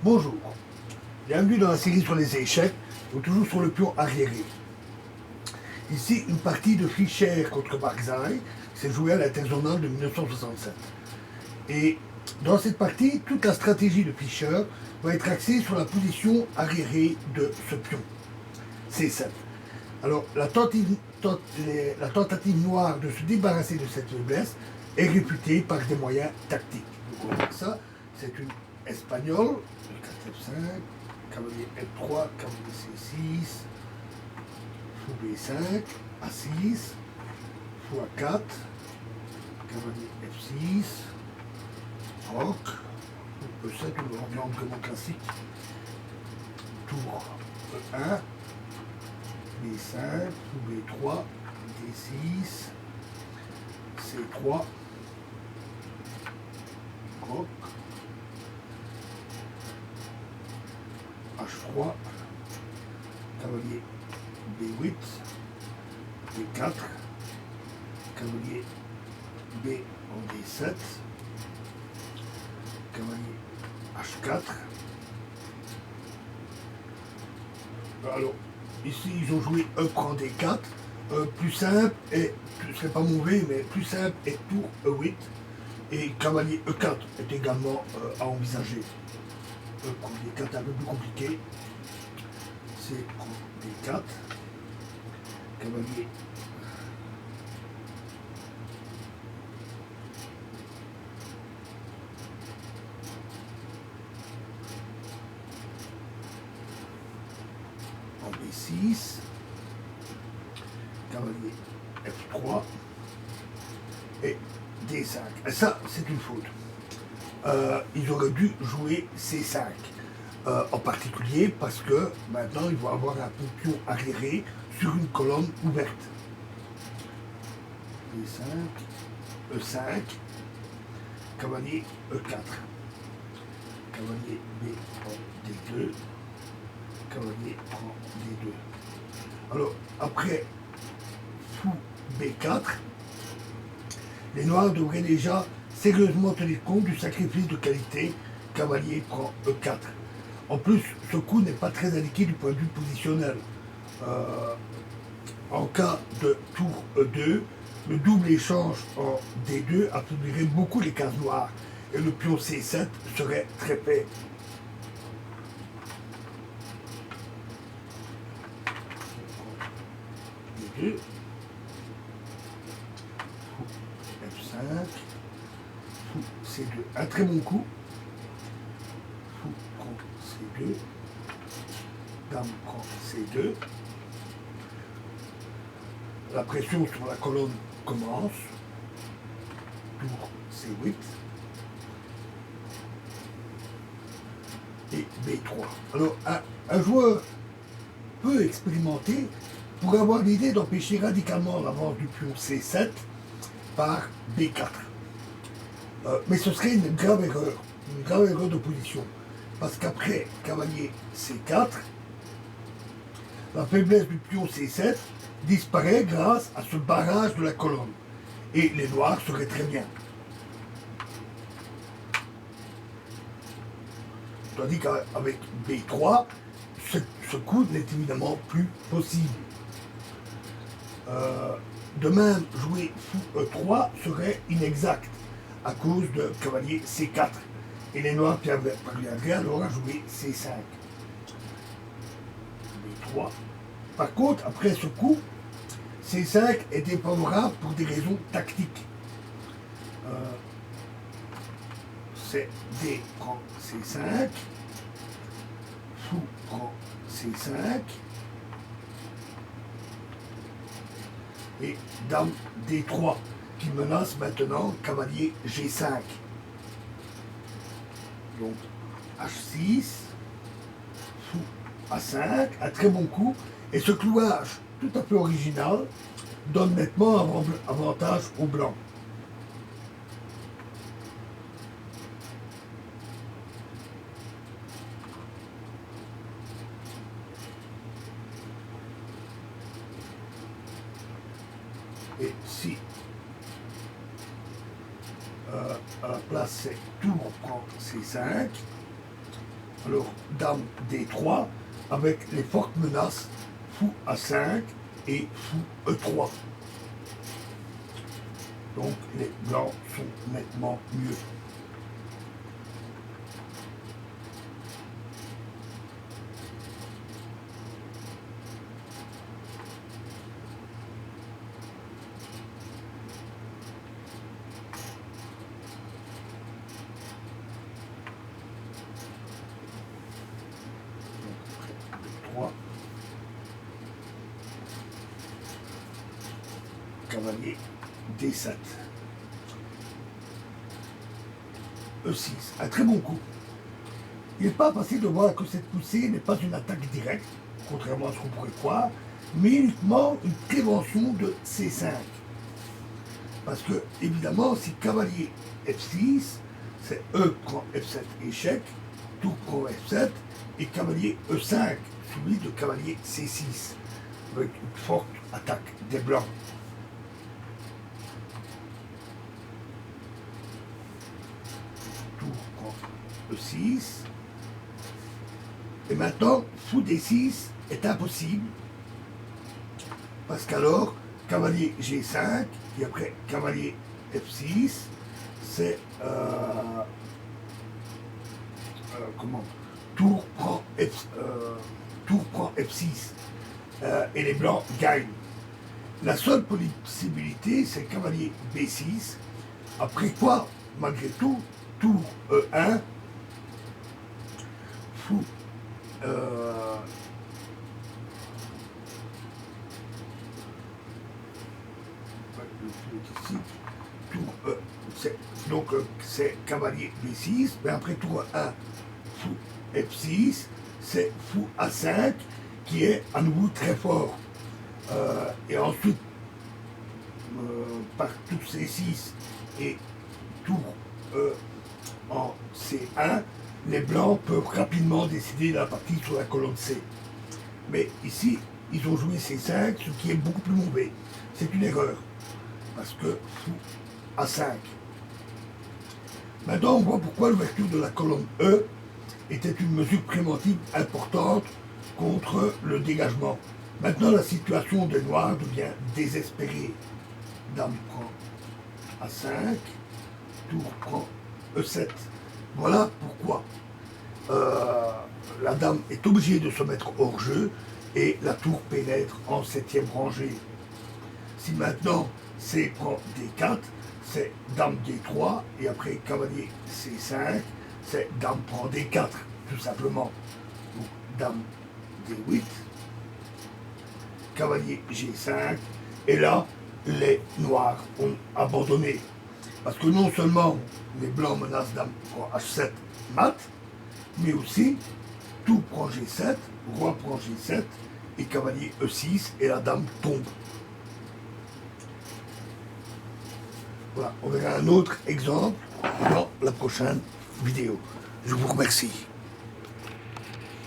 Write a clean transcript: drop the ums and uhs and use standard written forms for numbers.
Bonjour, bienvenue dans la série sur les échecs, ou toujours sur le pion arriéré. Ici, une partie de Fischer contre Barzai s'est jouée à l'international de 1967. Et dans cette partie, toute la stratégie de Fischer va être axée sur la position arriérée de ce pion, C7. Alors, la tentative noire de se débarrasser de cette faiblesse est réputée par des moyens tactiques. Donc, on voit ça, c'est une espagnole, 4 F5, cavalier F3, cavalier C6, fou B5, A6, fou A4, cavalier F6, roc, E7 ou l'environnement classique, tour E1, B5, fou B3, D6, C3, roc, H3, cavalier B8, B4, cavalier B en D7, cavalier H4. Alors, ici, ils ont joué E prend D4, plus simple, et ce serait pas mauvais, mais plus simple est tour E8, et cavalier E4 est également à envisager. E prend D4 un peu plus compliqué, C prend D4, cavalier en B6, cavalier F3 et D5. Et ça, c'est une faute. Ils auraient dû jouer C5, en particulier parce que maintenant ils vont avoir un pion arriéré sur une colonne ouverte. D5, E5, cavalier E4, cavalier B en D2, cavalier prend D2. Alors, après fou B4, les noirs devraient déjà sérieusement tenir compte du sacrifice de qualité cavalier prend E4. En plus, ce coup n'est pas très indiqué du point de vue positionnel. En cas de tour E2, le double échange en D2 affaiblirait beaucoup les cases noires et le pion C7 serait très faible. D2, fou F5, fou C2, un très bon coup, fou prend C2, dame prend C2, la pression sur la colonne commence, tour C8 et B3. Alors un joueur peu expérimenté pourrait avoir l'idée d'empêcher radicalement l'avance du pion C7 par B4. Mais ce serait une grave erreur de position. Parce qu'après cavalier C4, la faiblesse du pion C7 disparaît grâce à ce barrage de la colonne. Et les noirs seraient très bien. Tandis qu'avec B3, ce coup n'est évidemment plus possible. De même, jouer fou E3 serait inexact à cause de cavalier C4. Et les noirs parviendraient alors à jouer C5. B3. Par contre, après ce coup, C5 est défavorable pour des raisons tactiques. C'est D prend C5, fou prend C5, et dame D3 qui menace maintenant cavalier G5. Donc H6, fou A5, un très bon coup, et ce clouage tout à fait original donne nettement avantage aux blancs. Et si à la place c'est tour prend C5, Alors, dame D3, avec les fortes menaces fou A5 et fou E3. Donc, les blancs sont nettement mieux. Cavalier D7. E6, un très bon coup. Il n'est pas facile de voir que cette poussée n'est pas une attaque directe, contrairement à ce qu'on pourrait croire, mais uniquement une prévention de C5. Parce que, évidemment, si cavalier F6, c'est E prend F7 échec, tour prend F7, et cavalier E5, suivi de cavalier C6, avec une forte attaque des blancs. Tour prend E6. Et maintenant, fou D6 est impossible, parce qu'alors, cavalier G5, et après cavalier F6, c'est comment tour prend F6 et les blancs gagnent. La seule possibilité, c'est cavalier B6, après quoi, malgré tout, tour E1, fou ici, tour donc c'est cavalier B6, mais après tour 1, fou F6, c'est fou A5 qui est à nouveau très fort. Et ensuite, par tour C6 et tour en C1, les blancs peuvent rapidement décider de la partie sur la colonne C. Mais ici, ils ont joué C5, ce qui est beaucoup plus mauvais. C'est une erreur. Parce que fou A5. Maintenant, on voit pourquoi l'ouverture de la colonne E était une mesure préventive importante contre le dégagement. Maintenant, la situation des noirs devient désespérée. Dame prend A5, tour prend E7. Voilà pourquoi la dame est obligée de se mettre hors jeu et la tour pénètre en 7e rangée. Si maintenant C prend D4, c'est dame D3 et après cavalier C5, c'est dame prend D4, tout simplement. Donc dame D8, cavalier G5, et là, les noirs ont abandonné. Parce que non seulement les blancs menacent dame prend H7 mat, mais aussi tout prend G7, roi prend G7 et cavalier E6 et la dame tombe. Voilà, on verra un autre exemple dans la prochaine vidéo. Je vous remercie.